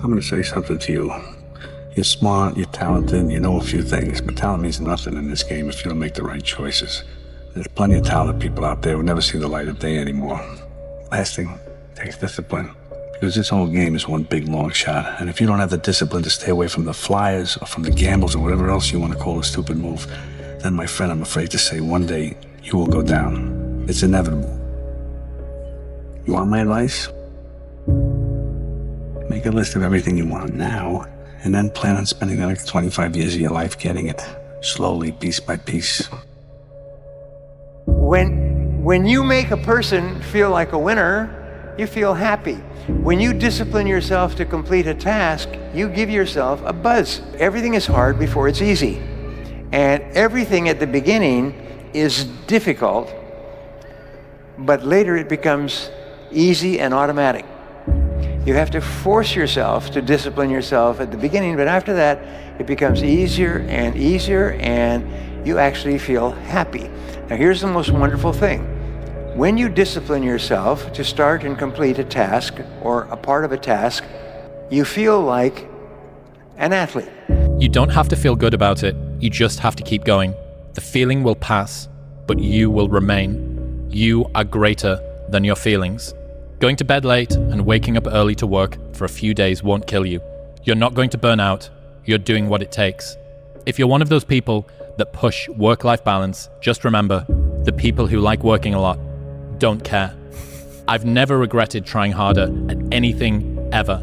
I'm going to say something to you. You're smart, you're talented, you know a few things, but talent means nothing in this game if you don't make the right choices. There's plenty of talented people out there who never see the light of day anymore. Last thing, takes discipline. Because this whole game is one big long shot, and if you don't have the discipline to stay away from the flyers or from the gambles or whatever else you want to call a stupid move, then my friend, I'm afraid to say one day you will go down. It's inevitable. You want my advice? Make a list of everything you want now, and then plan on spending the next 25 years of your life getting it, slowly, piece by piece. When you make a person feel like a winner, you feel happy. When you discipline yourself to complete a task, you give yourself a buzz. Everything is hard before it's easy. And everything at the beginning is difficult, but later it becomes easy and automatic. You have to force yourself to discipline yourself at the beginning, but after that, it becomes easier, and you actually feel happy. Now here's the most wonderful thing. When you discipline yourself to start and complete a task or a part of a task, you feel like an athlete. You don't have to feel good about it. You just have to keep going. The feeling will pass, but you will remain. You are greater than your feelings. Going to bed late and waking up early to work for a few days won't kill you. You're not going to burn out. You're doing what it takes. If you're one of those people that push work-life balance, just remember, the people who like working a lot don't care. I've never regretted trying harder at anything ever.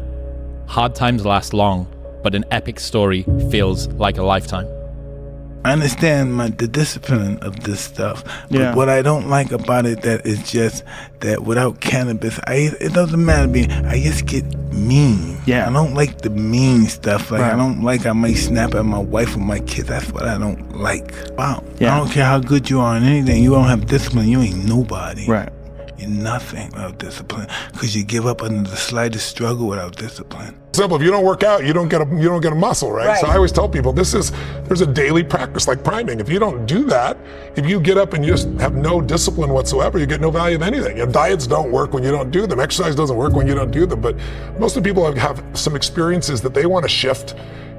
Hard times last long, but an epic story feels like a lifetime. I understand the discipline of this stuff, but what I don't like about it that is just that without cannabis, it doesn't matter to me. I just get mean. I don't like the mean stuff. Like I don't like I might snap at my wife or my kids. That's what I don't like. Wow. I don't care how good you are in anything. You don't have discipline. You ain't nobody. Right. You're nothing without discipline because you give up under the slightest struggle without discipline. Simple. If you don't work out, you don't get a muscle, right? So I always tell people there's a daily practice like priming. If you don't do that, if you get up and you just have no discipline whatsoever, you get no value of anything. And diets don't work when you don't do them. Exercise doesn't work when you don't do them. But most of the people have some experiences that they want to shift.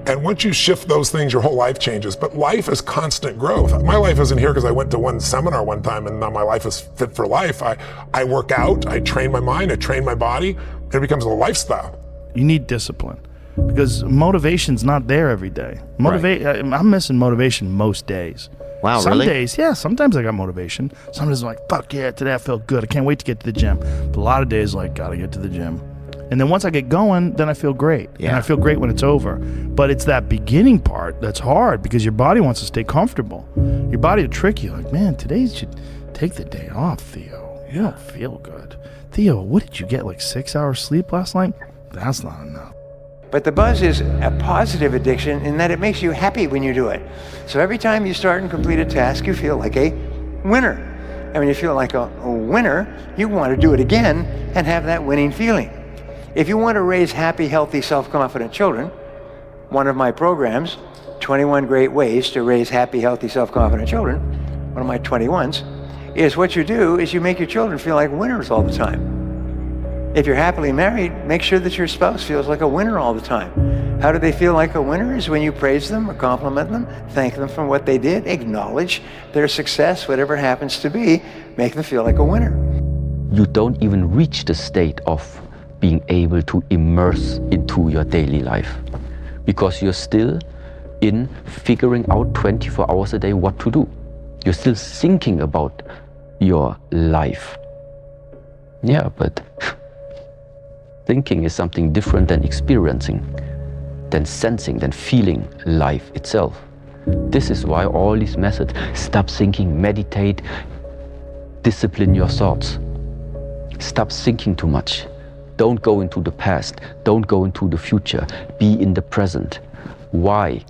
And once you shift those things, your whole life changes. But life is constant growth. My life isn't here because I went to one seminar one time and now my life is fit for life. I work out, I train my mind, I train my body, and it becomes a lifestyle. You need discipline because motivation's not there every day. I'm missing motivation most days. Wow, Some really? days, sometimes I got motivation. Some days I'm like, fuck yeah, today I feel good. I can't wait to get to the gym. But a lot of days like, gotta get to the gym. And then once I get going, then I feel great. And I feel great when it's over. But it's that beginning part that's hard because your body wants to stay comfortable. Your body will trick you like, man, today you should take the day off, Theo. You don't feel good. Theo, what did you get, like 6 hours sleep last night? That's not enough. But the buzz is a positive addiction in that it makes you happy when you do it. So every time you start and complete a task, you feel like a winner. And when you feel like a winner, you want to do it again and have that winning feeling. If you want to raise happy, healthy, self-confident children, one of my programs, 21 Great Ways to Raise Happy, Healthy, Self-Confident Children, one of my 21s, is what you do is you make your children feel like winners all the time. If you're happily married, make sure that your spouse feels like a winner all the time. How do they feel like a winner? Is when you praise them or compliment them, thank them for what they did, acknowledge their success, whatever it happens to be, make them feel like a winner. You don't even reach the state of being able to immerse into your daily life because you're still in figuring out 24 hours a day what to do. You're still thinking about your life. Yeah, but thinking is something different than experiencing, than sensing, than feeling life itself. This is why all these methods, stop thinking, meditate, discipline your thoughts. Stop thinking too much. Don't go into the past. Don't go into the future. Be in the present. Why?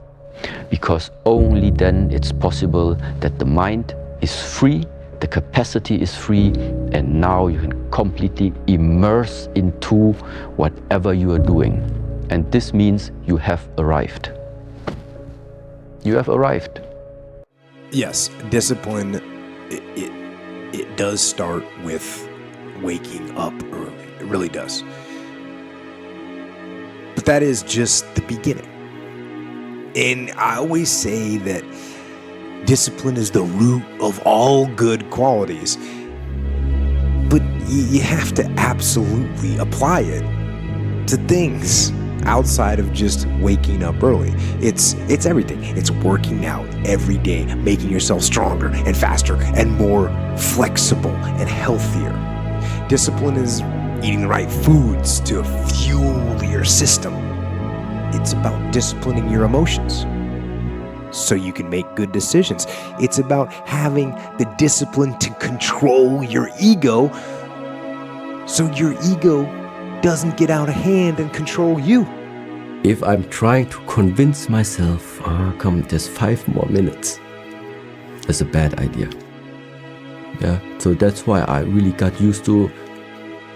Because only then it's possible that the mind is free, the capacity is free, and now you can completely immerse into whatever you are doing. And this means you have arrived. You have arrived. Yes, discipline, it does start with waking up early. It really does. But that is just the beginning. And I always say that discipline is the root of all good qualities, but you have to absolutely apply it to things outside of just waking up early. It's everything. It's working out every day, making yourself stronger and faster and more flexible and healthier. Discipline is eating the right foods to fuel your system. It's about disciplining your emotions so you can make good decisions. It's about having the discipline to control your ego so your ego doesn't get out of hand and control you. If I'm trying to convince myself, come, just 5 more minutes, that's a bad idea. Yeah, so that's why I really got used to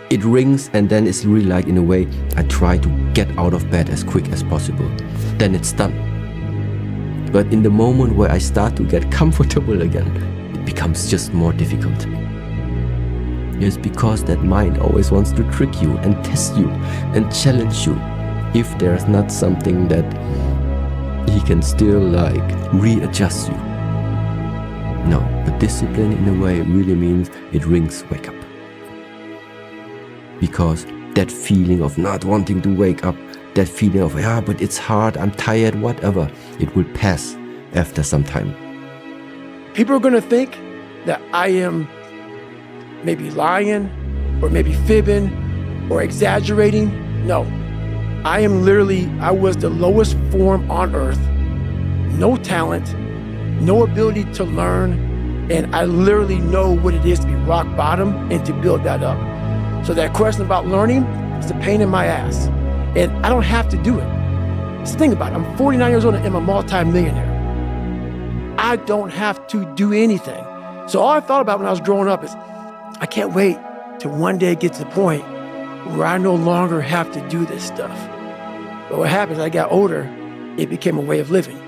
it rings, and then it's really like, in a way, I try to get out of bed as quick as possible. Then it's done. But in the moment where I start to get comfortable again, it becomes just more difficult. It's because that mind always wants to trick you and test you and challenge you. If there's not something that he can still like readjust you. No, but discipline in a way really means it rings, wake up. Because that feeling of not wanting to wake up, that feeling of, but it's hard, I'm tired, whatever, it will pass after some time. People are going to think that I am maybe lying or maybe fibbing or exaggerating. No, I was the lowest form on earth. No talent, no ability to learn, and I literally know what it is to be rock bottom and to build that up. So that question about learning is a pain in my ass. And I don't have to do it. Just think about it. I'm 49 years old and I'm a multi-millionaire. I don't have to do anything. So all I thought about when I was growing up is, I can't wait to one day get to the point where I no longer have to do this stuff. But what happens, as I got older, it became a way of living.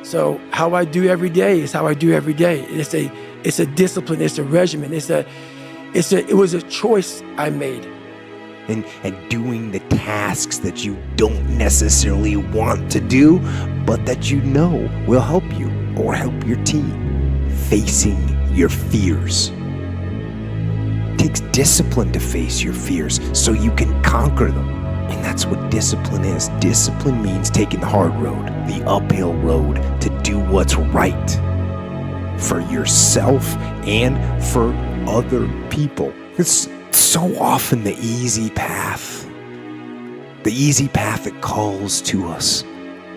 So how I do every day is how I do every day. It's a discipline, it's a regimen, it was a choice I made. And doing the tasks that you don't necessarily want to do, but that you know will help you or help your team. Facing your fears. It takes discipline to face your fears so you can conquer them. And that's what discipline is. Discipline means taking the hard road, the uphill road, to do what's right for yourself and for other people. It's so often the easy path that calls to us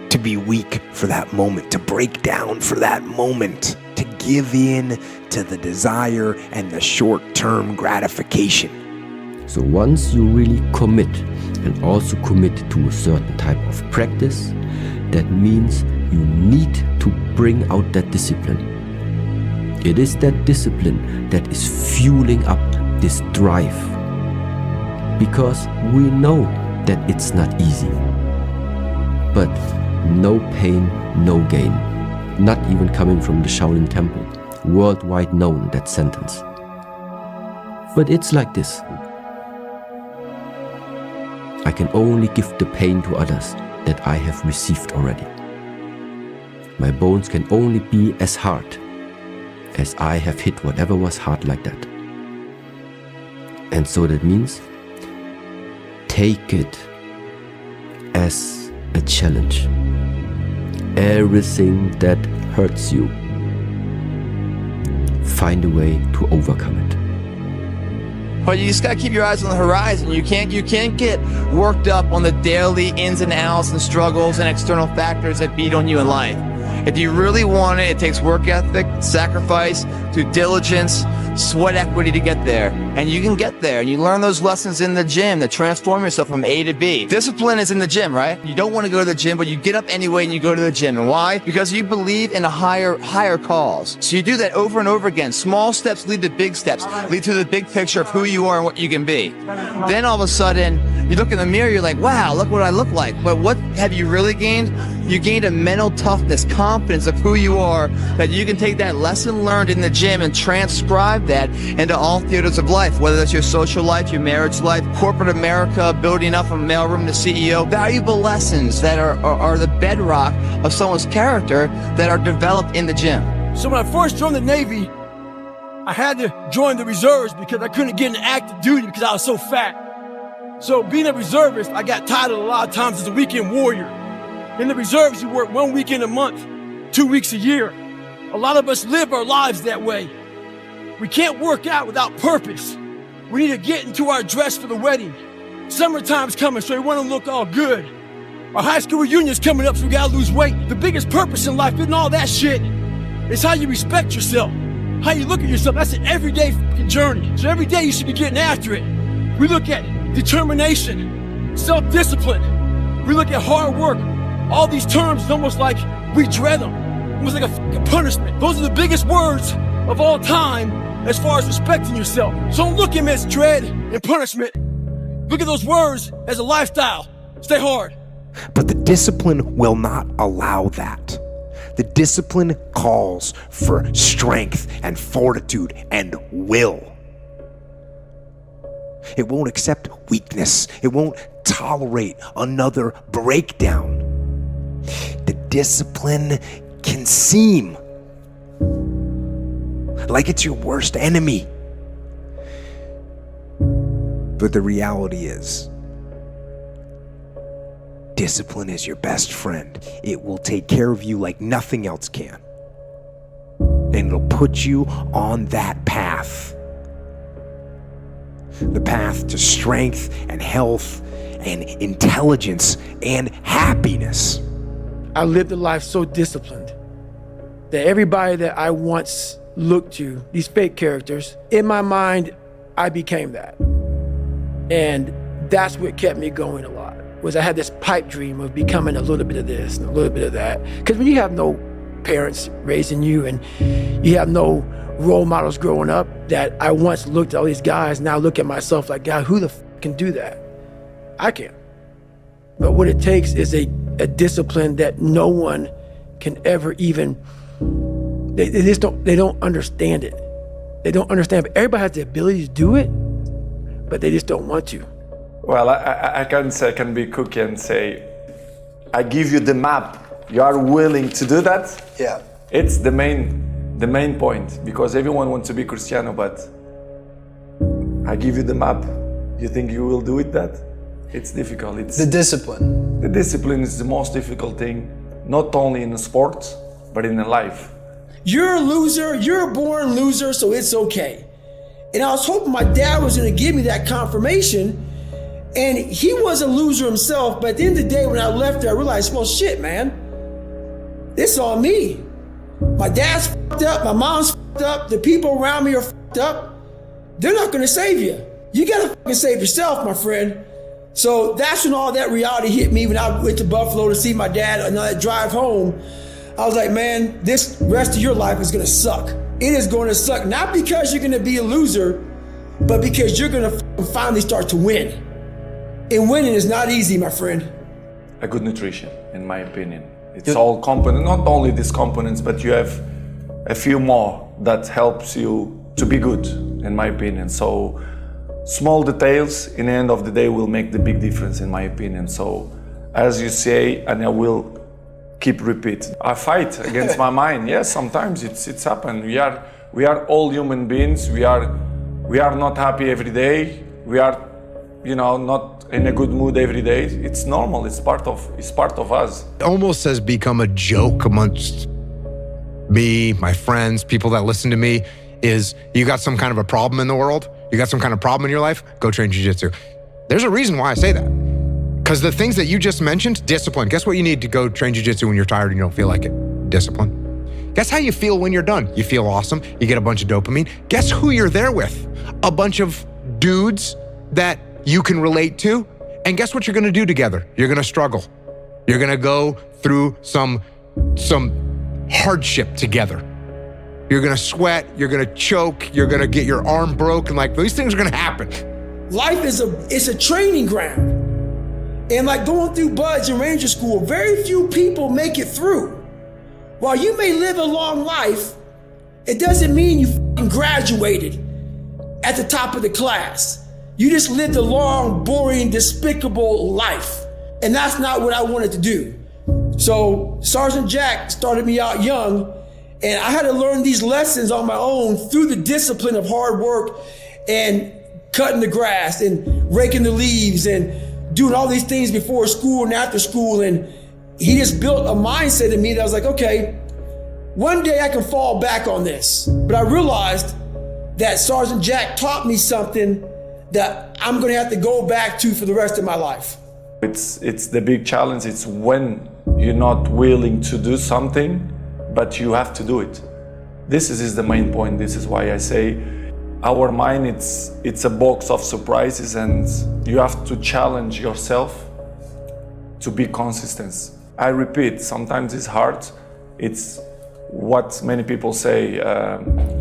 to be weak for that moment, to break down for that moment, to give in to the desire and the short-term gratification. So once you really commit, and also commit to a certain type of practice, that means you need to bring out that discipline. It is that discipline that is fueling up this drive. Because we know that it's not easy. But no pain, no gain. Not even coming from the Shaolin Temple. Worldwide known, that sentence. But it's like this. I can only give the pain to others that I have received already. My bones can only be as hard as I have hit whatever was hard like that. And so that means take it as a challenge. Everything that hurts you, find a way to overcome it. But you just gotta keep your eyes on the horizon. You can't get worked up on the daily ins and outs and struggles and external factors that beat on you in life. If you really want it, it takes work ethic, sacrifice, due diligence, sweat equity to get there. And you can get there. And you learn those lessons in the gym to transform yourself from A to B. Discipline is in the gym, right? You don't want to go to the gym, but you get up anyway and you go to the gym. And why? Because you believe in a higher cause. So you do that over and over again. Small steps lead to big steps, lead to the big picture of who you are and what you can be. Then all of a sudden, You look in the mirror, you're like, wow, look what I look like. But what have you really gained? You gained a mental toughness, confidence of who you are, that you can take that lesson learned in the gym and transcribe that into all theaters of life, whether that's your social life, your marriage life, corporate America, building up from mailroom to CEO. Valuable lessons that are the bedrock of someone's character that are developed in the gym. So when I first joined the Navy, I had to join the reserves because I couldn't get into active duty because I was so fat. So being a reservist, I got titled a lot of times as a weekend warrior. In the reserves, you work 1 weekend a month, 2 weeks a year. A lot of us live our lives that way. We can't work out without purpose. We need to get into our dress for the wedding. Summertime's coming, so we want to look all good. Our high school reunion's coming up, so we gotta lose weight. The biggest purpose in life isn't all that shit. It's how you respect yourself, how you look at yourself. That's an everyday fucking journey. So every day you should be getting after it. We look at determination, self-discipline. We look at hard work. All these terms, it's almost like we dread them. Almost like a fucking punishment. Those are the biggest words of all time as far as respecting yourself. So don't look at them as dread and punishment. Look at those words as a lifestyle. Stay hard. But the discipline will not allow that. The discipline calls for strength and fortitude and will. It won't accept weakness. It won't tolerate another breakdown. The discipline can seem like it's your worst enemy. But the reality is, discipline is your best friend. It will take care of you like nothing else can. And it'll put you on that path. The path to strength and health and intelligence and happiness. I lived a life so disciplined that everybody that I once looked to, these fake characters, in my mind, I became that. And that's what kept me going a lot, was I had this pipe dream of becoming a little bit of this and a little bit of that. Because when you have no parents raising you and you have no role models growing up, that I once looked at all these guys, now I look at myself like, God, who the f can do that? I can. But what it takes is a discipline that no one can ever even, they don't understand it. They don't understand, but everybody has the ability to do it, but they just don't want to. Well, I can be cookie and say, I give you the map. You are willing to do that? Yeah. It's the main point, because everyone wants to be Cristiano, but I give you the map. You think you will do it that? It's difficult. It's the discipline. The discipline is the most difficult thing, not only in sports, but in life. You're a loser, you're a born loser, so it's okay. And I was hoping my dad was gonna give me that confirmation, and he was a loser himself, but at the end of the day, when I left there, I realized, well, shit, man, it's on me. My dad's fucked up, my mom's fucked up, the people around me are fucked up. They're not gonna save you. You gotta fucking save yourself, my friend. So that's when all that reality hit me when I went to Buffalo to see my dad on that drive home. I was like, man, this rest of your life is gonna suck. It is gonna suck, not because you're gonna be a loser, but because you're gonna finally start to win. And winning is not easy, my friend. A good nutrition, in my opinion. It's all component, not only these components, but you have a few more that helps you to be good, in my opinion. So small details in the end of the day will make the big difference, in my opinion. So as you say, and I will keep repeat, I fight against my mind. Yes, sometimes it's happened. We are all human beings. We are not happy every day. We are, not in a good mood every day. It's normal. It's part of us. It almost has become a joke amongst me, my friends, people that listen to me, is you got some kind of a problem in the world, you got some kind of problem in your life, go train jiu-jitsu. There's a reason why I say that. Because the things that you just mentioned, discipline. Guess what you need to go train jiu-jitsu when you're tired and you don't feel like it? Discipline. Guess how you feel when you're done? You feel awesome. You get a bunch of dopamine. Guess who you're there with? A bunch of dudes that you can relate to. And guess what you're gonna do together? You're gonna struggle. You're gonna go through some hardship together. You're gonna sweat, you're gonna choke, you're gonna get your arm broken. Like, these things are gonna happen. Life is a training ground. And like going through Buds and Ranger School, very few people make it through. While you may live a long life, it doesn't mean you fucking graduated at the top of the class. You just lived a long, boring, despicable life. And that's not what I wanted to do. So Sergeant Jack started me out young, and I had to learn these lessons on my own through the discipline of hard work and cutting the grass and raking the leaves and doing all these things before school and after school. And he just built a mindset in me that I was like, okay, one day I can fall back on this. But I realized that Sergeant Jack taught me something that I'm gonna have to go back to for the rest of my life. It's the big challenge. It's when you're not willing to do something, but you have to do it. This is the main point. This is why I say our mind, it's a box of surprises, and you have to challenge yourself to be consistent. I repeat, sometimes it's hard. It's what many people say,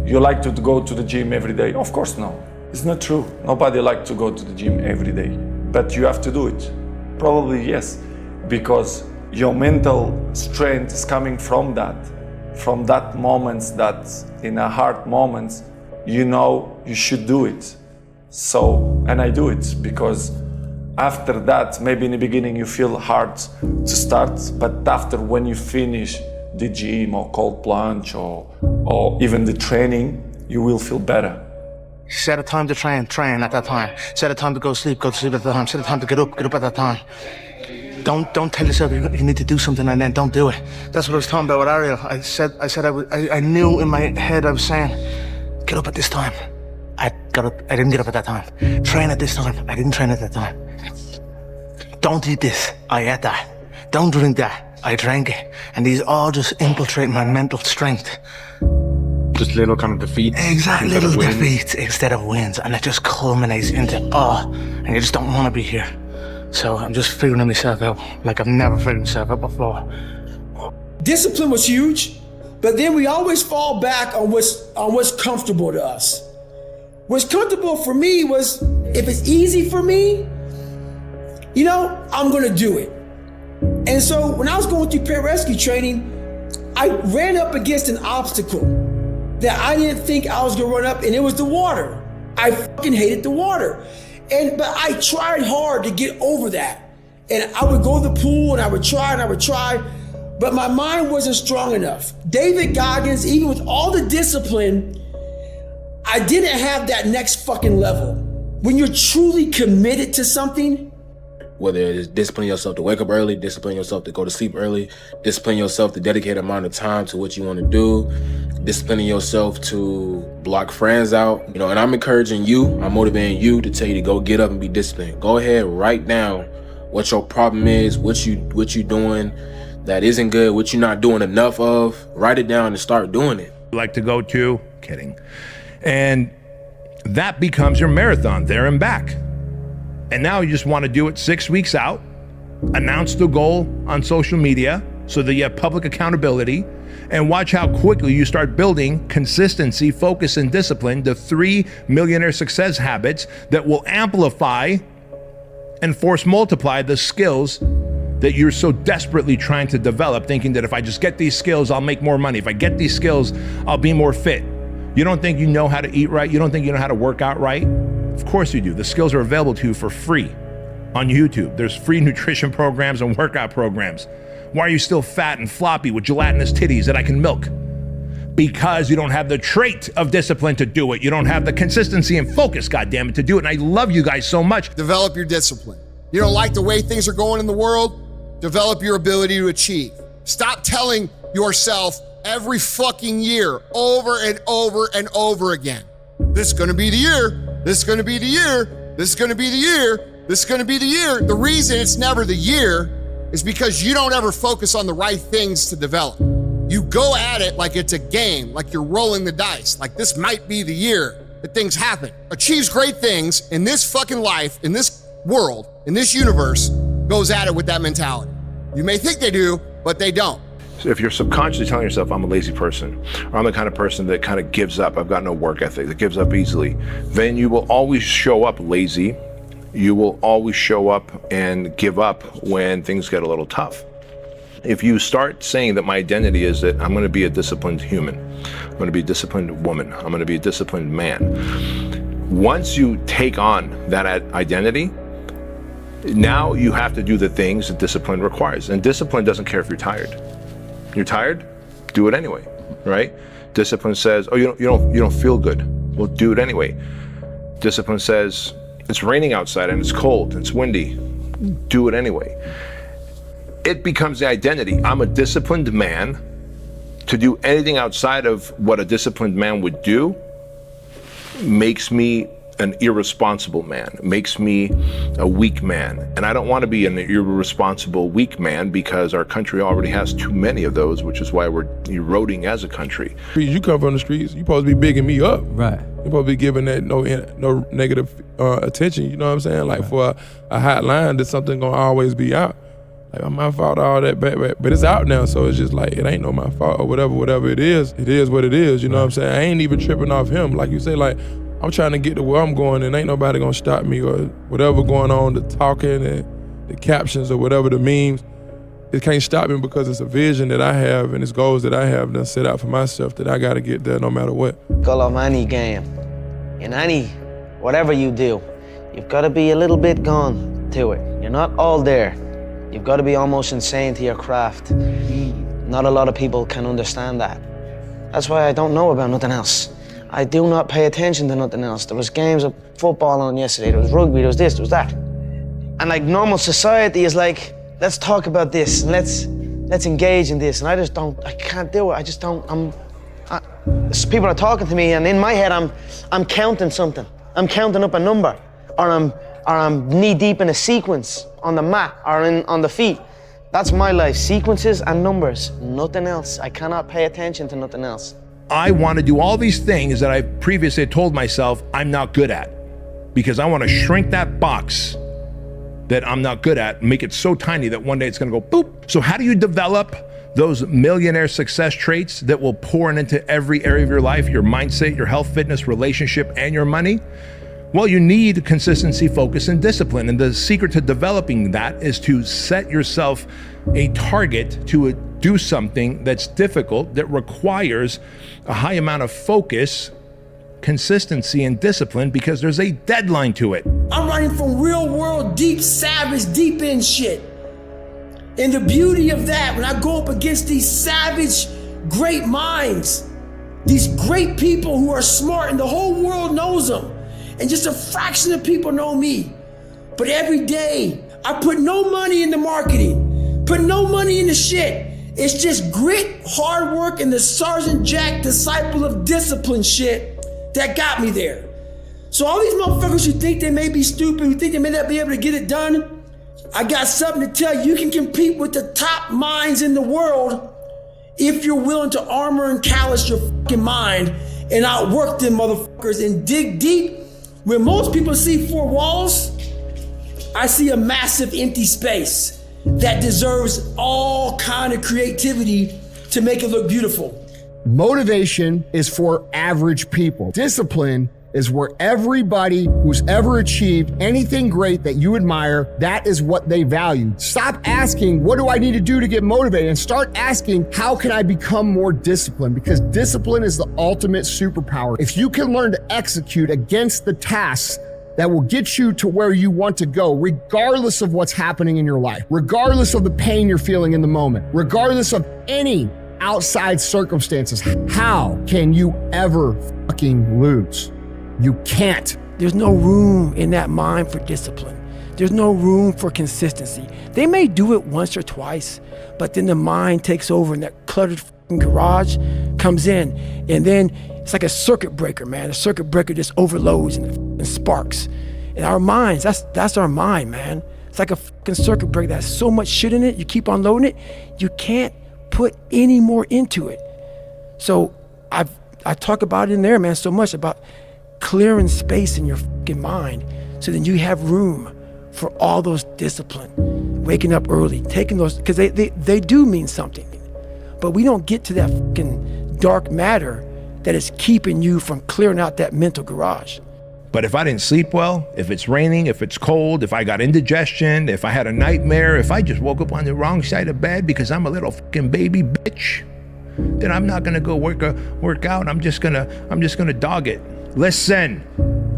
you like to go to the gym every day. Of course, no. It's not true. Nobody likes to go to the gym every day, but you have to do it. Probably yes, because your mental strength is coming from that moments that in a hard moments, you know you should do it. So, and I do it because after that, maybe in the beginning you feel hard to start, but after when you finish the gym or cold plunge or even the training, you will feel better. Set a time to train at that time. Set a time to go to sleep at that time. Set a time to get up at that time. Don't tell yourself you need to do something and then don't do it. That's what I was talking about with Ariel. I knew in my head I was saying, get up at this time. I didn't get up at that time. Train at this time. I didn't train at that time. Don't eat this. I ate that. Don't drink that. I drank it. And these all just infiltrate my mental strength. Just little kind of defeats. Exactly, little defeats instead of wins. And it just culminates into, and you just don't want to be here. So I'm just figuring myself out like I've never figured myself out before. Discipline was huge, but then we always fall back on what's comfortable to us. What's comfortable for me was, if it's easy for me, I'm gonna do it. And so when I was going through pararescue training, I ran up against an obstacle that I didn't think I was gonna run up, and it was the water. I fucking hated the water. But I tried hard to get over that. And I would go to the pool and I would try, but my mind wasn't strong enough. David Goggins, even with all the discipline, I didn't have that next fucking level. When you're truly committed to something, whether it's discipline yourself to wake up early, discipline yourself to go to sleep early, discipline yourself to dedicate an amount of time to what you want to do, disciplining yourself to block friends out, and I'm encouraging you, I'm motivating you to tell you to go get up and be disciplined. Go ahead, write down what your problem is, what you doing that isn't good, what you're not doing enough of. Write it down and start doing it. Like to go to, kidding. And that becomes your marathon, there and back. And now you just want to do it 6 weeks out, announce the goal on social media so that you have public accountability, and watch how quickly you start building consistency, focus, and discipline, the 3 millionaire success habits that will amplify and force multiply the skills that you're so desperately trying to develop, thinking that if I just get these skills, I'll make more money. If I get these skills, I'll be more fit. You don't think you know how to eat right? You don't think you know how to work out right? Of course you do. The skills are available to you for free on YouTube. There's free nutrition programs and workout programs. Why are you still fat and floppy with gelatinous titties that I can milk? Because you don't have the trait of discipline to do it. You don't have the consistency and focus, goddammit, to do it. And I love you guys so much. Develop your discipline. You don't like the way things are going in the world? Develop your ability to achieve. Stop telling yourself every fucking year, over and over and over again, this is gonna be the year, this is gonna be the year, this is gonna be the year, this is gonna be the year. The reason it's never the year is because you don't ever focus on the right things to develop. You go at it like it's a game, like you're rolling the dice, like this might be the year that things happen. Achieves great things in this fucking life, in this world, in this universe, goes at it with that mentality. You may think they do, but they don't. So if you're subconsciously telling yourself, I'm a lazy person, or I'm the kind of person that kind of gives up, I've got no work ethic, that gives up easily, then you will always show up lazy you will always show up and give up when things get a little tough. If you start saying that my identity is that I'm going to be a disciplined human, I'm going to be a disciplined woman, I'm going to be a disciplined man, once you take on that identity, now you have to do the things that discipline requires. And discipline doesn't care if you're tired. You're tired? Do it anyway, right? Discipline says, oh, you don't feel good. Well, do it anyway. Discipline says, it's raining outside and it's cold, it's windy. Do it anyway. It becomes the identity. I'm a disciplined man. To do anything outside of what a disciplined man would do makes me an irresponsible man, makes me a weak man. And I don't want to be an irresponsible, weak man because our country already has too many of those, which is why we're eroding as a country. You come from the streets, you're supposed to be bigging me up. Right. You're supposed to be giving that no negative attention, you know what I'm saying? Like for a hot line, that something gonna always be out. Like, my fault, all that, but it's out now, so it's just like, it ain't no my fault or whatever it is what it is, you know what I'm saying? I ain't even tripping off him. Like you say, like, I'm trying to get to where I'm going and ain't nobody gonna stop me or whatever going on, the talking and the captions or whatever the memes. It can't stop me because it's a vision that I have and it's goals that I have done set out for myself that I gotta get there no matter what. Goal of any game, in any, whatever you do, you've gotta be a little bit gone to it. You're not all there. You've gotta be almost insane to your craft. Not a lot of people can understand that. That's why I don't know about nothing else. I do not pay attention to nothing else. There was games of football on yesterday, there was rugby, there was this, there was that. And like normal society is like, let's talk about this, and let's engage in this. And I can't do it, people are talking to me and in my head I'm counting something. I'm counting up a number, or I'm knee deep in a sequence on the mat or on the feet. That's my life, sequences and numbers, nothing else. I cannot pay attention to nothing else. I want to do all these things that I previously had told myself I'm not good at, because I want to shrink that box that I'm not good at, make it so tiny that one day it's going to go boop. So how do you develop those millionaire success traits that will pour into every area of your life, your mindset, your health, fitness, relationship, and your money? Well, you need consistency, focus, and discipline. And the secret to developing that is to set yourself a target to do something that's difficult, that requires a high amount of focus, consistency, and discipline, because there's a deadline to it. I'm writing from real world, deep, savage, deep end shit. And the beauty of that, when I go up against these savage, great minds, these great people who are smart and the whole world knows them, and just a fraction of people know me. But every day, I put no money into marketing, put no money into shit. It's just grit, hard work, and the Sergeant Jack disciple of discipline shit that got me there. So all these motherfuckers who think they may be stupid, who think they may not be able to get it done, I got something to tell you. You can compete with the top minds in the world if you're willing to armor and callous your fucking mind and outwork them motherfuckers and dig deep. When most people see four walls, I see a massive empty space that deserves all kind of creativity to make it look beautiful. Motivation is for average people. Discipline is where everybody who's ever achieved anything great that you admire, that is what they value. Stop asking, what do I need to do to get motivated? And start asking, how can I become more disciplined? Because discipline is the ultimate superpower. If you can learn to execute against the tasks that will get you to where you want to go, regardless of what's happening in your life, regardless of the pain you're feeling in the moment, regardless of any outside circumstances, how can you ever fucking lose? You can't. There's no room in that mind for discipline. There's no room for consistency. They may do it once or twice, but then the mind takes over and that cluttered garage comes in, and then it's like a circuit breaker, man. A circuit breaker just overloads and sparks. And our minds, that's our mind, man. It's like a fucking circuit breaker that has so much shit in it, you keep on loading it, you can't put any more into it. So I talk about it in there, man, so much about clearing space in your fucking mind so then you have room for all those discipline, waking up early, taking those, because they do mean something. But we don't get to that fucking dark matter that is keeping you from clearing out that mental garage. But if I didn't sleep well, if it's raining, if it's cold, if I got indigestion, if I had a nightmare, if I just woke up on the wrong side of bed because I'm a little fucking baby bitch, then I'm not gonna go work out. I'm just gonna dog it. Listen,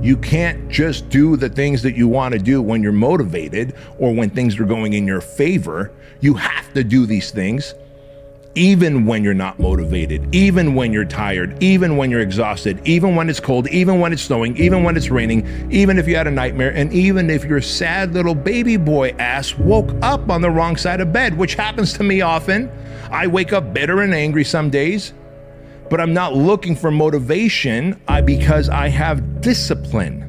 you can't just do the things that you want to do when you're motivated or when things are going in your favor. You have to do these things even when you're not motivated, even when you're tired, even when you're exhausted, even when it's cold, even when it's snowing, even when it's raining, even if you had a nightmare, and even if your sad little baby boy ass woke up on the wrong side of bed, which happens to me often. I wake up bitter and angry some days, but I'm not looking for motivation because I have discipline.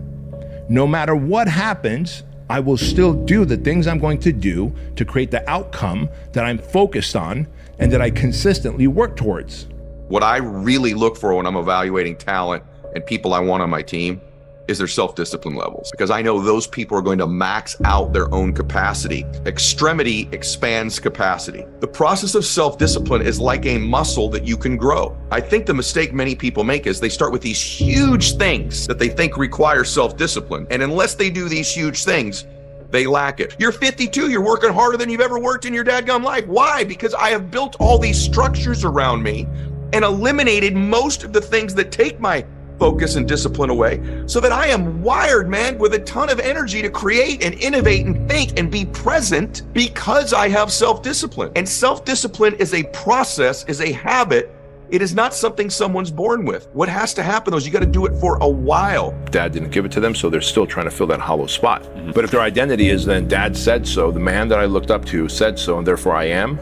No matter what happens, I will still do the things I'm going to do to create the outcome that I'm focused on and that I consistently work towards. What I really look for when I'm evaluating talent and people I want on my team is their self-discipline levels, because I know those people are going to max out their own capacity. Extremity expands capacity. The process of self-discipline is like a muscle that you can grow. I think the mistake many people make is they start with these huge things that they think require self-discipline, and unless they do these huge things, they lack it. You're 52, you're working harder than you've ever worked in your dadgum life. Why? Because I have built all these structures around me and eliminated most of the things that take my focus and discipline away, so that I am wired, man, with a ton of energy to create and innovate and think and be present because I have self-discipline. And self-discipline is a process, is a habit. It is not something someone's born with. What has to happen is you got to do it for a while. Dad didn't give it to them, so they're still trying to fill that hollow spot. But if their identity is then Dad said so, the man that I looked up to said so, and therefore I am,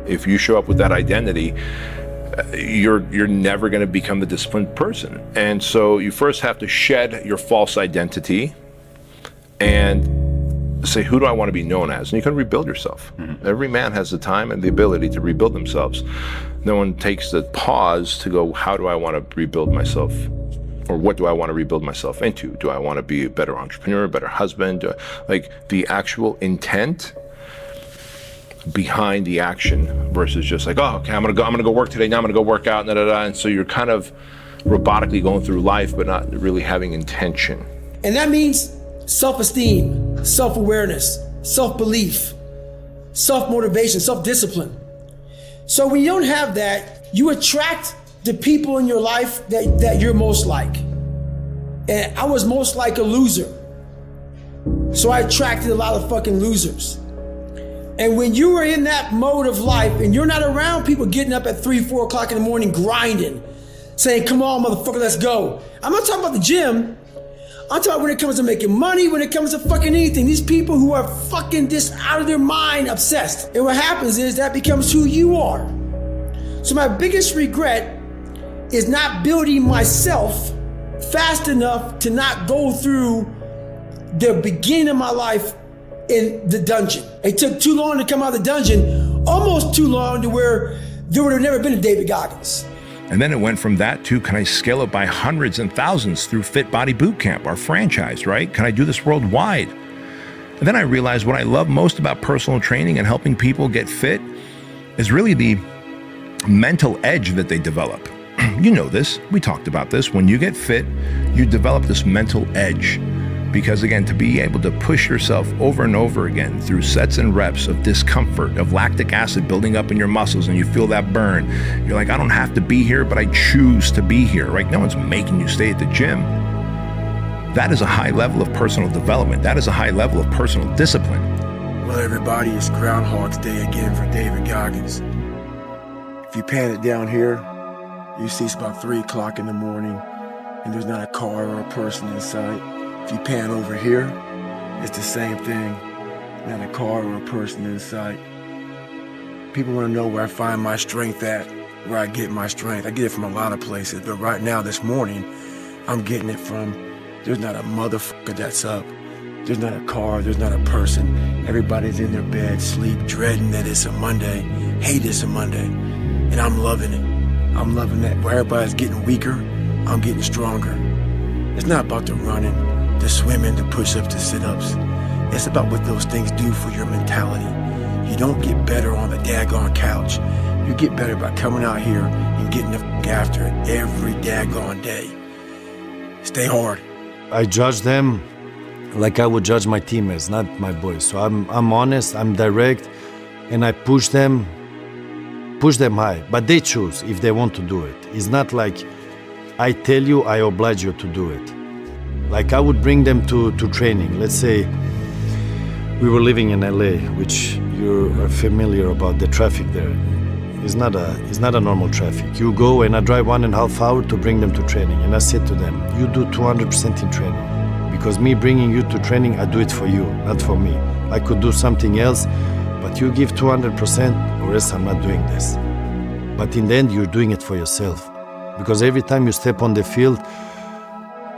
if you show up with that identity, you're never going to become the disciplined person. And so you first have to shed your false identity and say, who do I want to be known as? And you can rebuild yourself. Every man has the time and the ability to rebuild themselves. No one takes the pause to go, how do I want to rebuild myself? Or what do I want to rebuild myself into? Do I want to be a better entrepreneur, a better husband? Like the actual intent behind the action versus just like, oh, okay, I'm gonna go work today, now I'm gonna go work out, and so you're kind of robotically going through life but not really having intention. And that means self-esteem, self-awareness, self-belief, self-motivation, self-discipline. So when you don't have that, you attract the people in your life that you're most like. And I was most like a loser. So I attracted a lot of fucking losers. And when you are in that mode of life and you're not around people getting up at 3, 4 o'clock in the morning grinding, saying, come on, motherfucker, let's go. I'm not talking about the gym. I'm talking about when it comes to making money, when it comes to fucking anything. These people who are fucking just out of their mind obsessed. And what happens is that becomes who you are. So my biggest regret is not building myself fast enough to not go through the beginning of my life in the dungeon. It took too long to come out of the dungeon, almost too long to where there would have never been a David Goggins. And then it went from that to, can I scale it by hundreds and thousands through Fit Body Bootcamp, our franchise, right? Can I do this worldwide? And then I realized what I love most about personal training and helping people get fit is really the mental edge that they develop. You know this, we talked about this. When you get fit, you develop this mental edge. Because again, to be able to push yourself over and over again through sets and reps of discomfort, of lactic acid building up in your muscles, and you feel that burn. You're like, I don't have to be here, but I choose to be here, right? No one's making you stay at the gym. That is a high level of personal development. That is a high level of personal discipline. Well, everybody, it's Groundhog's Day again for David Goggins. If you pan it down here, you see it's about 3 o'clock in the morning, and there's not a car or a person in sight. If you pan over here, it's the same thing. Not a car or a person in sight. People want to know where I find my strength at, where I get my strength. I get it from a lot of places, but right now, this morning, I'm getting it from, there's not a motherfucker that's up. There's not a car, there's not a person. Everybody's in their bed, sleep, dreading that it's a Monday, hate it's a Monday, and I'm loving it. I'm loving that. Where everybody's getting weaker, I'm getting stronger. It's not about the running, the swimming, the push-ups, the sit-ups. It's about what those things do for your mentality. You don't get better on the daggone couch. You get better by coming out here and getting the f*** after it every daggone day. Stay hard. I judge them like I would judge my teammates, not my boys. So I'm honest, I'm direct, and I push them high. But they choose if they want to do it. It's not like I tell you, I oblige you to do it. Like I would bring them to training. Let's say we were living in LA, which you're familiar about the traffic there. It's not a normal traffic. You go and I drive 1.5 hours to bring them to training. And I said to them, you do 200% in training. Because me bringing you to training, I do it for you, not for me. I could do something else, but you give 200% or else I'm not doing this. But in the end, you're doing it for yourself. Because every time you step on the field,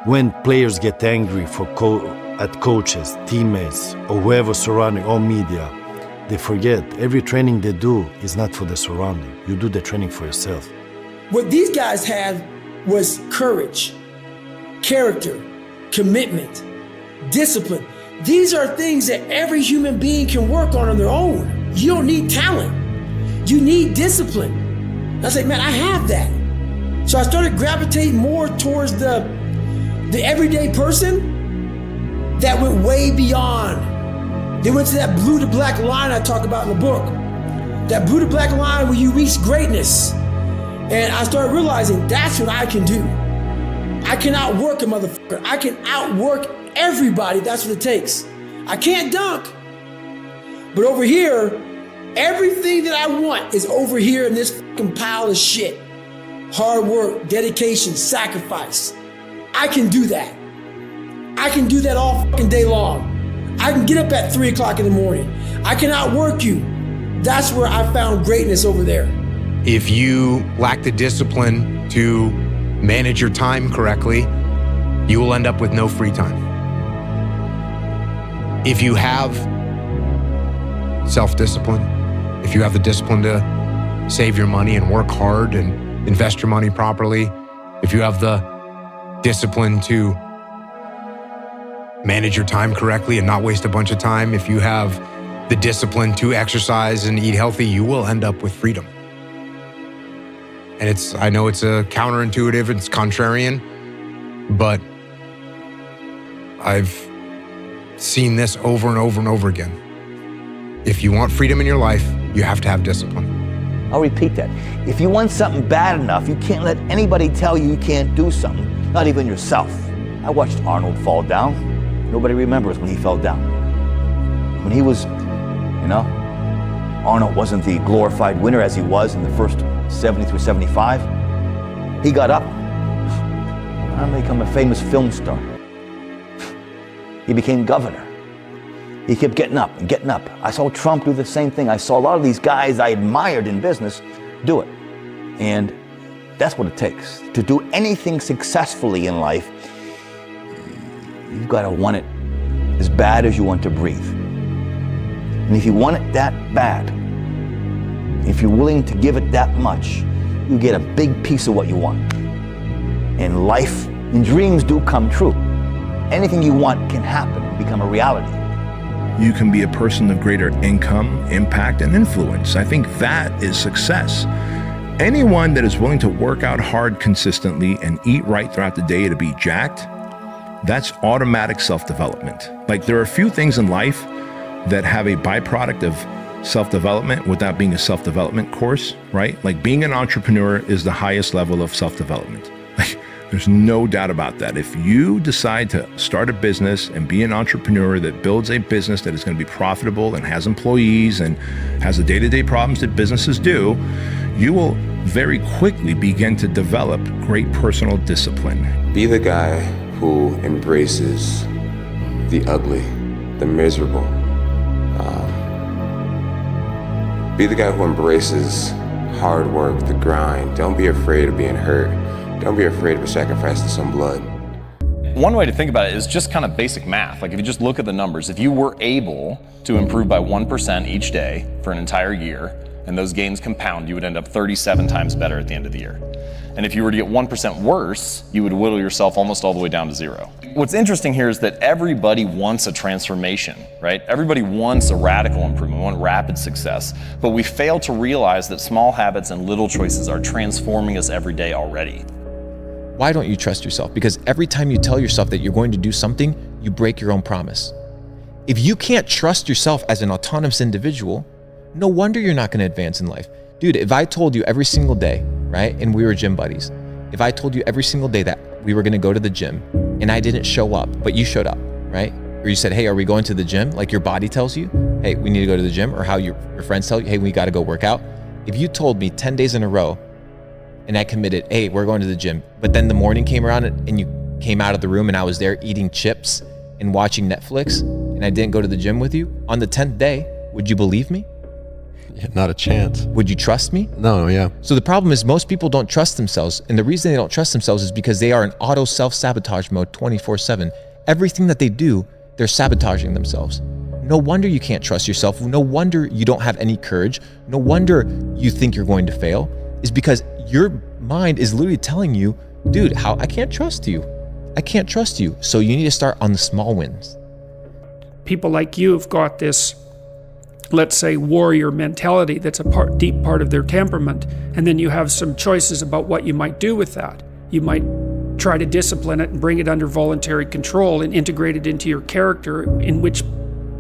when players get angry at coaches, teammates, or whoever surrounding, or media, they forget every training they do is not for the surrounding. You do the training for yourself. What these guys had was courage, character, commitment, discipline. These are things that every human being can work on their own. You don't need talent. You need discipline. I say, man, I have that. So I started gravitating more towards the everyday person that went way beyond. They went to that blue to black line I talk about in the book. That blue to black line where you reach greatness. And I started realizing that's what I can do. I can outwork a motherfucker. I can outwork everybody. That's what it takes. I can't dunk. But over here, everything that I want is over here in this fucking pile of shit. Hard work, dedication, sacrifice. I can do that. I can do that all fucking day long. I can get up at 3 o'clock in the morning. I can outwork you. That's where I found greatness over there. If you lack the discipline to manage your time correctly, you will end up with no free time. If you have self-discipline, if you have the discipline to save your money and work hard and invest your money properly, if you have the discipline to manage your time correctly and not waste a bunch of time, if you have the discipline to exercise and eat healthy, you will end up with freedom. And I know it's a counterintuitive, it's contrarian, but I've seen this over and over and over again. If you want freedom in your life, you have to have discipline. I'll repeat that. If you want something bad enough, you can't let anybody tell you you can't do something, not even yourself. I watched Arnold fall down. Nobody remembers when he fell down. When he was, Arnold wasn't the glorified winner as he was in the first 70 through 75. He got up. I became a famous film star. He became governor. He kept getting up and getting up. I saw Trump do the same thing. I saw a lot of these guys I admired in business do it. And that's what it takes. To do anything successfully in life, you've got to want it as bad as you want to breathe. And if you want it that bad, if you're willing to give it that much, you get a big piece of what you want. And life and dreams do come true. Anything you want can happen and become a reality. You can be a person of greater income, impact, and influence. I think that is success. Anyone that is willing to work out hard consistently and eat right throughout the day to be jacked, that's automatic self-development. Like, there are a few things in life that have a byproduct of self-development without being a self-development course, right? Like, being an entrepreneur is the highest level of self-development. Like, there's no doubt about that. If you decide to start a business and be an entrepreneur that builds a business that is going to be profitable and has employees and has the day-to-day problems that businesses do, you will very quickly begin to develop great personal discipline. Be the guy who embraces the ugly, the miserable. Be the guy who embraces hard work, the grind. Don't be afraid of being hurt. Don't be afraid of sacrificing some blood. One way to think about it is just kind of basic math. Like, if you just look at the numbers, if you were able to improve by 1% each day for an entire year, and those gains compound, you would end up 37 times better at the end of the year. And if you were to get 1% worse, you would whittle yourself almost all the way down to zero. What's interesting here is that everybody wants a transformation, right? Everybody wants a radical improvement, we want rapid success, but we fail to realize that small habits and little choices are transforming us every day already. Why don't you trust yourself? Because every time you tell yourself that you're going to do something, you break your own promise. If you can't trust yourself as an autonomous individual, no wonder you're not going to advance in life. Dude, if I told you every single day, right, and we were gym buddies, if I told you every single day that we were going to go to the gym and I didn't show up, but you showed up, right? Or you said, hey, are we going to the gym? Like your body tells you, hey, we need to go to the gym, or how your friends tell you, hey, we got to go work out. If you told me 10 days in a row and I committed, hey, we're going to the gym, but then the morning came around and you came out of the room and I was there eating chips and watching Netflix and I didn't go to the gym with you, on the 10th day, would you believe me? Yeah, not a chance. Would you trust me? No, yeah. So the problem is most people don't trust themselves. And the reason they don't trust themselves is because they are in auto self-sabotage mode 24/7. Everything that they do, they're sabotaging themselves. No wonder you can't trust yourself. No wonder you don't have any courage. No wonder you think you're going to fail. Is because your mind is literally telling you, dude, I can't trust you. I can't trust you. So you need to start on the small wins. People like you have got this, let's say, warrior mentality that's a deep part of their temperament. And then you have some choices about what you might do with that. You might try to discipline it and bring it under voluntary control and integrate it into your character, in which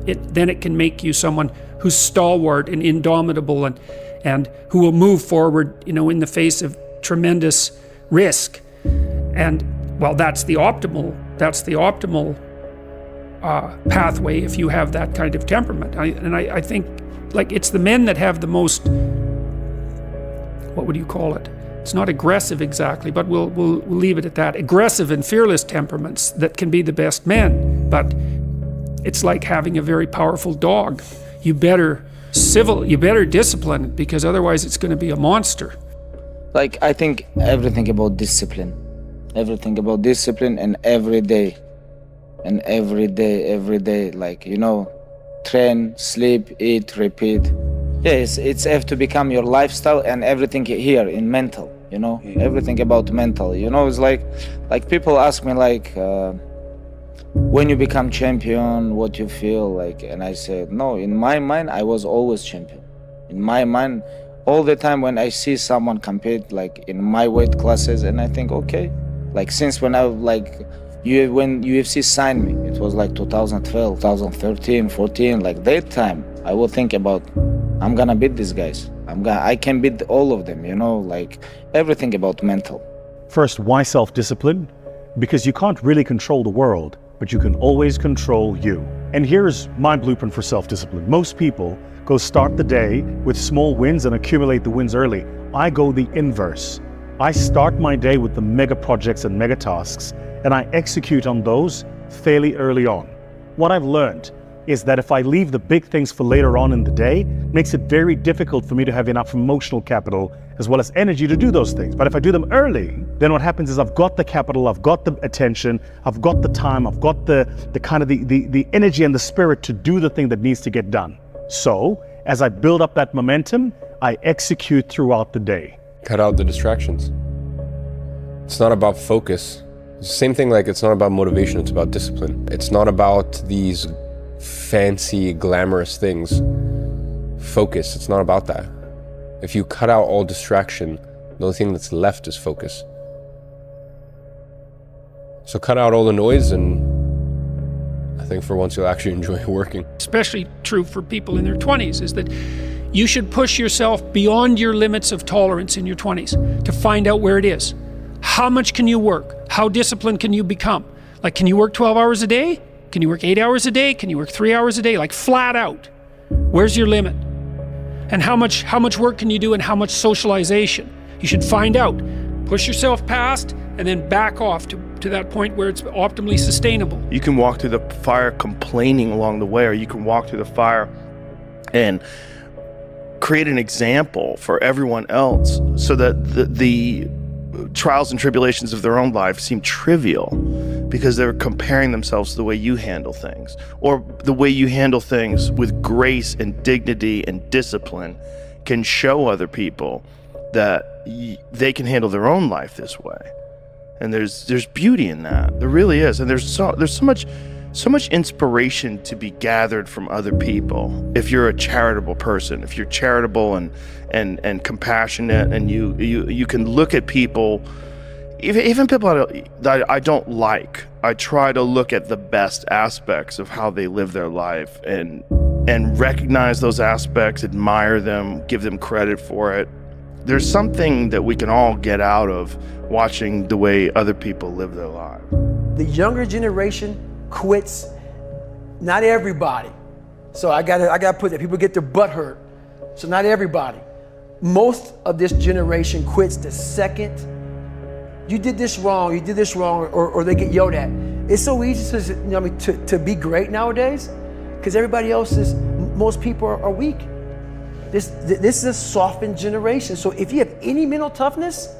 it can make you someone who's stalwart and indomitable and who will move forward, in the face of tremendous risk. And well, that's the optimal pathway if you have that kind of temperament. I think, like, it's the men that have the most, what would you call it? It's not aggressive exactly, but we'll leave it at that. Aggressive and fearless temperaments that can be the best men. But it's like having a very powerful dog. You better discipline it, because otherwise it's going to be a monster. Like, I think everything about discipline, and every day, like, train, sleep, eat, repeat. Yes, it's have to become your lifestyle, and everything here in mental, everything about mental, it's like people ask me, like, when you become champion, what you feel like, and I said, no, in my mind, I was always champion. In my mind, all the time when I see someone compete, like in my weight classes, and I think, okay, like since when when UFC signed me, it was like 2012, 2013, 14, like that time, I will think about, I'm gonna beat these guys. I can beat all of them, like everything about mental. First, why self-discipline? Because you can't really control the world, but you can always control you. And here's my blueprint for self-discipline. Most people go start the day with small wins and accumulate the wins early. I go the inverse. I start my day with the mega projects and mega tasks, and I execute on those fairly early on. What I've learned is that if I leave the big things for later on in the day, it makes it very difficult for me to have enough emotional capital as well as energy to do those things. But if I do them early, then what happens is I've got the capital, I've got the attention, I've got the time, I've got the kind of the energy and the spirit to do the thing that needs to get done. So as I build up that momentum, I execute throughout the day. Cut out the distractions. It's not about focus. It's the same thing, like it's not about motivation, it's about discipline. It's not about these fancy, glamorous things. Focus, it's not about that. If you cut out all distraction, the only thing that's left is focus. So cut out all the noise, and I think for once you'll actually enjoy working. Especially true for people in their 20s, is that you should push yourself beyond your limits of tolerance in your 20s to find out where it is. How much can you work? How disciplined can you become? Like, can you work 12 hours a day? Can you work 8 hours a day? Can you work 3 hours a day? Like, flat out. Where's your limit? And how much work can you do, and how much socialization? You should find out. Push yourself past and then back off to that point where it's optimally sustainable. You can walk through the fire complaining along the way, or you can walk through the fire and create an example for everyone else, so that the trials and tribulations of their own life seem trivial because they're comparing themselves to the way you handle things, or the way you handle things with grace and dignity and discipline can show other people that they can handle their own life this way. And there's beauty in that. There really is. And there's so much inspiration to be gathered from other people. If you're a charitable person, if you're charitable and compassionate, and you can look at people even people that I don't like, I try to look at the best aspects of how they live their life and recognize those aspects, admire them, give them credit for it. There's something that we can all get out of watching the way other people live their lives. The younger generation quits. Not everybody. So I gotta put that. People get their butt hurt. So not everybody. Most of this generation quits the second you did this wrong, or they get yelled at. It's so easy to be great nowadays because most people are weak. This is a softened generation. So if you have any mental toughness,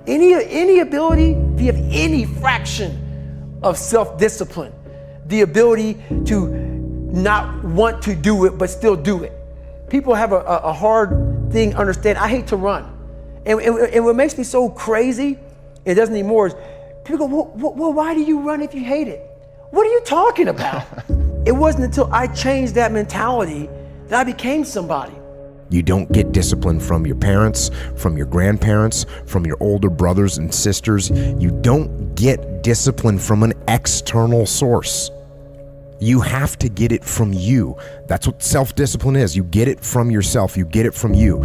any ability, if you have any fraction of self-discipline, the ability to not want to do it but still do it. People have a hard thing understand. I hate to run. And what makes me so crazy, it doesn't anymore, is people go, well, why do you run if you hate it? What are you talking about? It wasn't until I changed that mentality that I became somebody. You don't get discipline from your parents, from your grandparents, from your older brothers and sisters. You don't get discipline from an external source. You have to get it from you. That's what self-discipline is. You get it from yourself. You get it from you.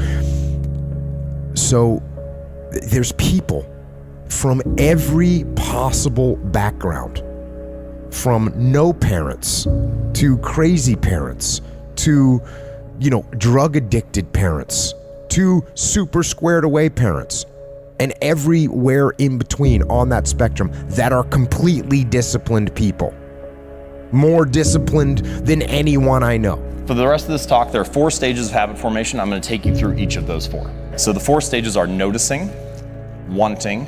So there's people from every possible background, from no parents to crazy parents to, drug addicted parents to super squared away parents, and everywhere in between on that spectrum that are completely disciplined people. More disciplined than anyone I know. For the rest of this talk, there are 4 stages of habit formation. I'm going to take you through each of those 4. So the 4 stages are noticing, wanting,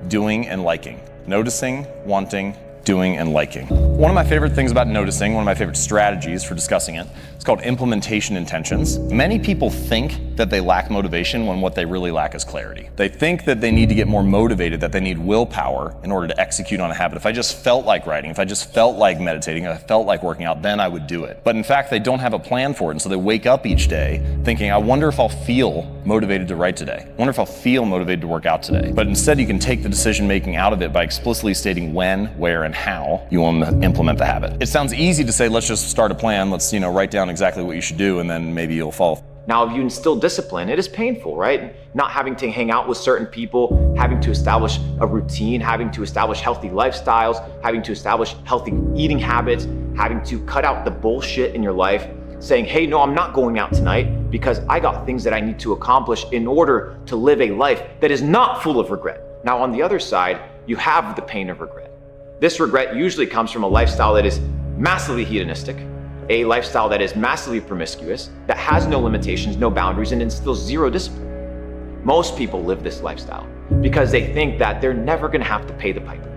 doing, and liking. Noticing, wanting, doing, and liking. One of my favorite things about noticing, one of my favorite strategies for discussing it, it's called implementation intentions. Many people think that they lack motivation when what they really lack is clarity. They think that they need to get more motivated, that they need willpower in order to execute on a habit. If I just felt like writing, if I just felt like meditating, if I felt like working out, then I would do it. But in fact, they don't have a plan for it, and so they wake up each day thinking, I wonder if I'll feel motivated to write today. I wonder if I'll feel motivated to work out today. But instead, you can take the decision making out of it by explicitly stating when, where, and how you want to implement the habit. It sounds easy to say, let's just start a plan, let's write down exactly what you should do, and then maybe you'll follow. Now, if you instill discipline, it is painful, right? Not having to hang out with certain people, having to establish a routine, having to establish healthy lifestyles, having to establish healthy eating habits, having to cut out the bullshit in your life, saying, hey, no, I'm not going out tonight because I got things that I need to accomplish in order to live a life that is not full of regret. Now, on the other side, you have the pain of regret. This regret usually comes from a lifestyle that is massively hedonistic, a lifestyle that is massively promiscuous, that has no limitations, no boundaries, and instills zero discipline. Most people live this lifestyle because they think that they're never gonna have to pay the piper,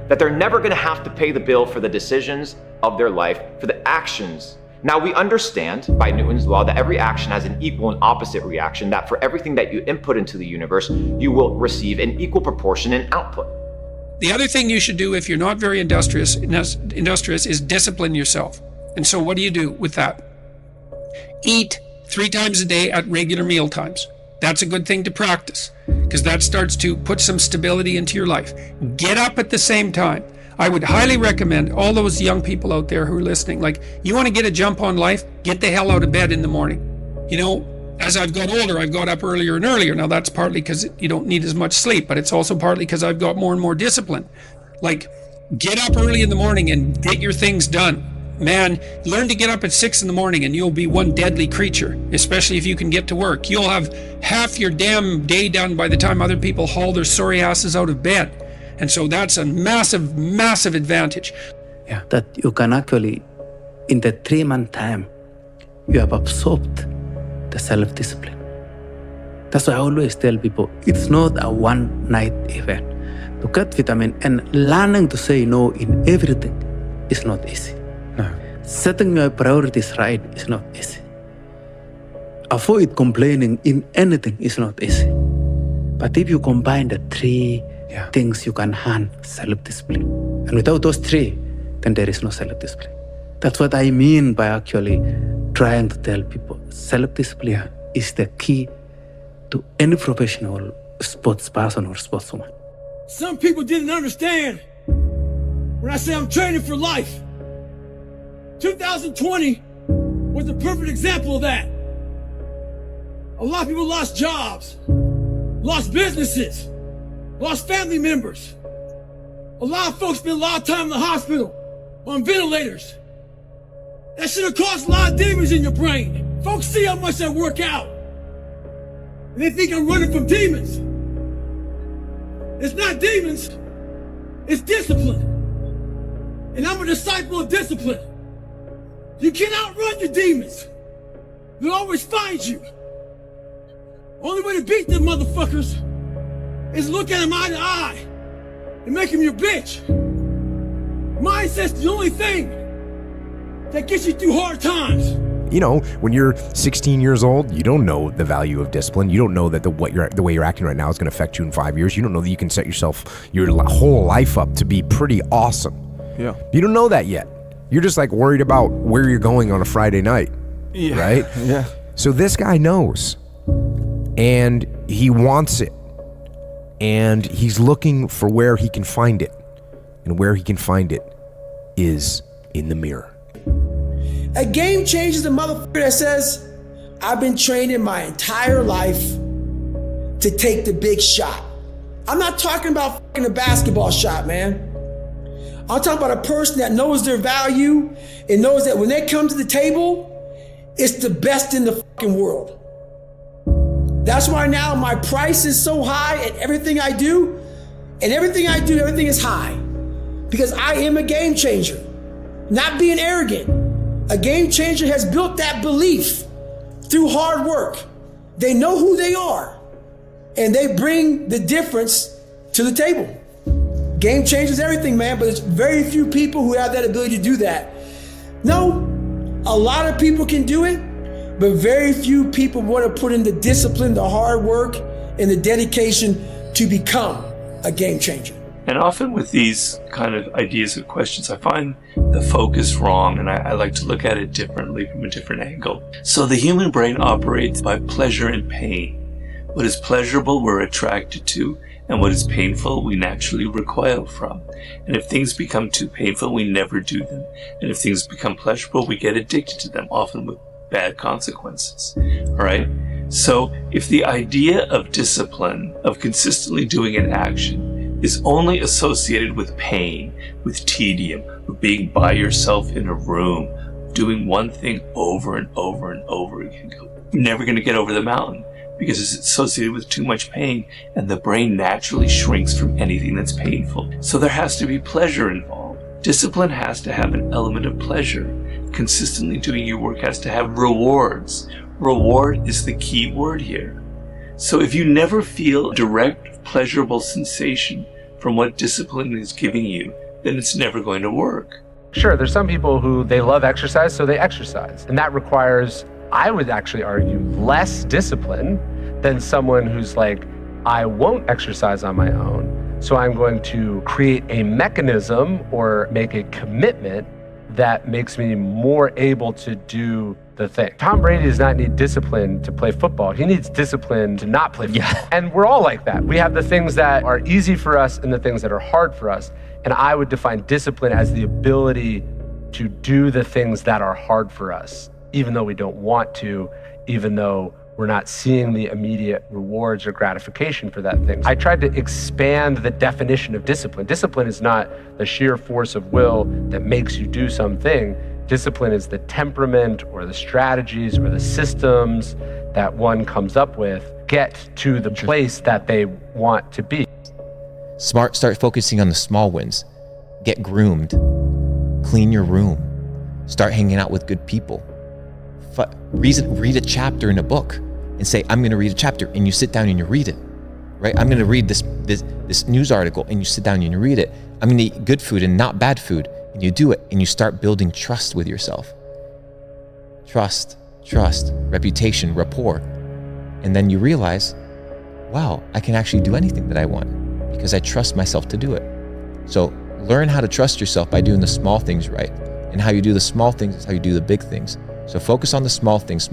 that they're never gonna have to pay the bill for the decisions of their life, for the actions. Now, we understand by Newton's law that every action has an equal and opposite reaction, that for everything that you input into the universe, you will receive an equal proportion in output. The other thing you should do if you're not very industrious is discipline yourself. And so what do you do with that? Eat 3 times a day at regular meal times. That's a good thing to practice because that starts to put some stability into your life. Get up at the same time. I would highly recommend all those young people out there who are listening, like, you want to get a jump on life, get the hell out of bed in the morning. As I've got older, I've got up earlier and earlier. Now, that's partly because you don't need as much sleep, but it's also partly because I've got more and more discipline. Like, get up early in the morning and get your things done. Man, learn to get up at 6 in the morning and you'll be one deadly creature, especially if you can get to work. You'll have half your damn day done by the time other people haul their sorry asses out of bed. And so that's a massive, massive advantage. Yeah, that you can actually, in the 3-month time, you have absorbed the self-discipline. That's why I always tell people, it's not a one-night event. To get vitamin and learning to say no in everything is not easy. No. Setting your priorities right is not easy. Avoid complaining in anything is not easy. But if you combine the 3 things, you can hand self-discipline. And without those 3, then there is no self-discipline. That's what I mean by actually trying to tell people self-discipline is the key to any professional sports person or sportswoman. Some people didn't understand when I say I'm training for life. 2020 was a perfect example of that. A lot of people lost jobs, lost businesses, lost family members. A lot of folks spent a lot of time in the hospital on ventilators. That should have caused a lot of demons in your brain. Folks see how much I work out, and they think I'm running from demons. It's not demons, it's discipline. And I'm a disciple of discipline. You cannot run your demons. They'll always find you. Only way to beat them motherfuckers is look at them eye to eye and make them your bitch. Mindset's the only thing that gets you through hard times. You know, when you're 16 years old, you don't know the value of discipline. You don't know that the way you're acting right now is going to affect you in 5 years. You don't know that you can set your whole life up to be pretty awesome. Yeah. You don't know that yet. You're just like worried about where you're going on a Friday night, right? Yeah. So this guy knows, and he wants it, and he's looking for where he can find it, and where he can find it is in the mirror. A game changer is a motherfucker that says, I've been training my entire life to take the big shot. I'm not talking about fucking a basketball shot, man. I'm talking about a person that knows their value and knows that when they come to the table, it's the best in the fucking world. That's why now my price is so high at everything I do, and everything I do, everything is high. Because I am a game changer. Not being arrogant. A game changer has built that belief through hard work. They know who they are, and they bring the difference to the table. Game changes everything, man, but there's very few people who have that ability to do that. No, a lot of people can do it, but very few people want to put in the discipline, the hard work, and the dedication to become a game changer. And often with these kind of ideas and questions, I find the focus wrong, and I like to look at it differently from a different angle. So the human brain operates by pleasure and pain. What is pleasurable, we're attracted to, and what is painful, we naturally recoil from. And if things become too painful, we never do them. And if things become pleasurable, we get addicted to them, often with bad consequences. All right? So if the idea of discipline, of consistently doing an action, is only associated with pain, with tedium, with being by yourself in a room, doing one thing over and over and over again, you're never going to get over the mountain, because it's associated with too much pain, and the brain naturally shrinks from anything that's painful. So there has to be pleasure involved. Discipline has to have an element of pleasure. Consistently doing your work has to have rewards. Reward is the key word here. So if you never feel direct, pleasurable sensation from what discipline is giving you, then it's never going to work. Sure, there's some people who they love exercise, so they exercise. And that requires, I would actually argue, less discipline than someone who's like, I won't exercise on my own, so I'm going to create a mechanism or make a commitment that makes me more able to do the thing. Tom Brady does not need discipline to play football. He needs discipline to not play football. Yeah. And we're all like that. We have the things that are easy for us and the things that are hard for us. And I would define discipline as the ability to do the things that are hard for us, even though we don't want to, even though we're not seeing the immediate rewards or gratification for that thing. I tried to expand the definition of discipline. Discipline is not the sheer force of will that makes you do something. Discipline is the temperament or the strategies or the systems that one comes up with get to the place that they want to be. Start focusing on the small wins. Get groomed. Clean your room. Start hanging out with good people. Read a chapter in a book and say, I'm going to read a chapter, and you sit down and you read it, right? I'm going to read this news article, and you sit down and you read it. I'm going to eat good food and not bad food, and you do it, and you start building trust with yourself. Trust, reputation, rapport. And then you realize, wow, I can actually do anything that I want because I trust myself to do it. So learn how to trust yourself by doing the small things right. And how you do the small things is how you do the big things. So focus on the small things,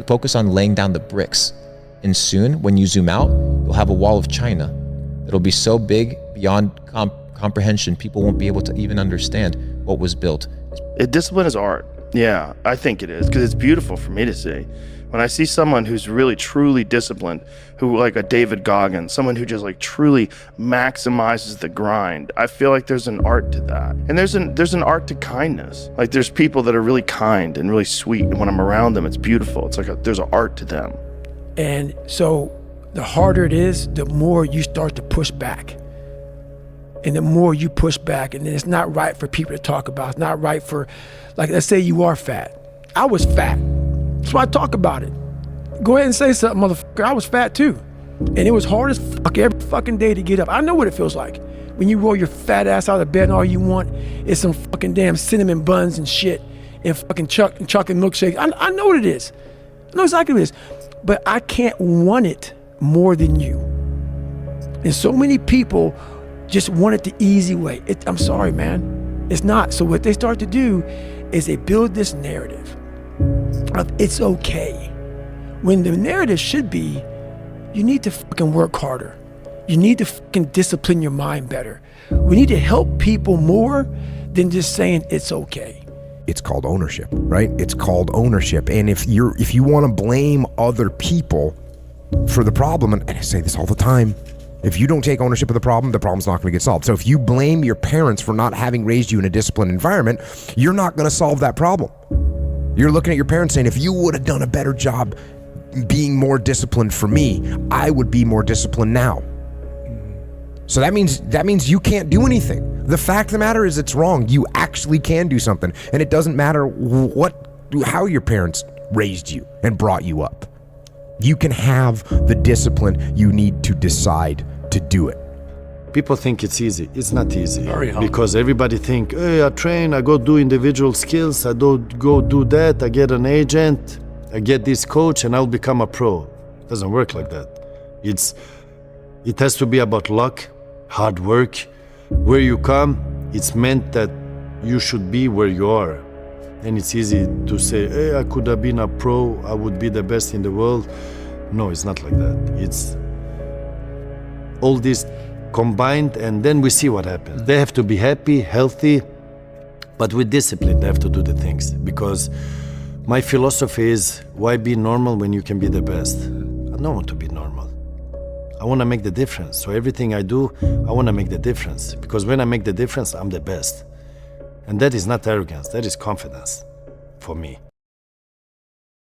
focus on laying down the bricks. And soon, when you zoom out, you'll have a wall of China that'll be so big beyond comprehension. People won't be able to even understand what was built. Discipline is art. Yeah, I think it is, because it's beautiful for me to see. When I see someone who's really truly disciplined, who like a David Goggins, someone who just like truly maximizes the grind, I feel like there's an art to that. And there's an art to kindness. Like there's people that are really kind and really sweet, and when I'm around them, it's beautiful. It's like there's an art to them. And so the harder it is, the more you start to push back. And the more you push back, and then it's not right for people to talk about. It's not right for, like, let's say you are fat. I was fat. That's why I talk about it. Go ahead and say something, motherfucker. I was fat too. And it was hard as fuck every fucking day to get up. I know what it feels like when you roll your fat ass out of bed and all you want is some fucking damn cinnamon buns and shit and fucking chocolate milkshake. I know what it is. I know exactly what it is. But I can't want it more than you. And so many people just want it the easy way. I'm sorry, man. It's not. So what they start to do is they build this narrative of it's okay. When the narrative should be, you need to fucking work harder. You need to fucking discipline your mind better. We need to help people more than just saying it's okay. It's called ownership, right? It's called ownership. And if you want to blame other people for the problem, and I say this all the time, if you don't take ownership of the problem's not going to get solved. So if you blame your parents for not having raised you in a disciplined environment, you're not going to solve that problem. You're looking at your parents saying, if you would have done a better job being more disciplined for me, I would be more disciplined now. So that means you can't do anything. The fact of the matter is it's wrong. You actually can do something. And it doesn't matter how your parents raised you and brought you up. You can have the discipline you need to decide to do it. People think it's easy. It's not easy. Very hard. Because everybody think, hey, I train, I go do individual skills, I don't go do that, I get an agent, I get this coach, and I'll become a pro. It doesn't work like that. It has to be about luck, hard work. Where you come, it's meant that you should be where you are. And it's easy to say, hey, I could have been a pro, I would be the best in the world. No, it's not like that. It's all this combined, and then we see what happens. They have to be happy, healthy, but with discipline, they have to do the things. Because my philosophy is, why be normal when you can be the best? I don't want to be normal. I want to make the difference. So everything I do, I want to make the difference. Because when I make the difference, I'm the best. And that is not arrogance, that is confidence for me.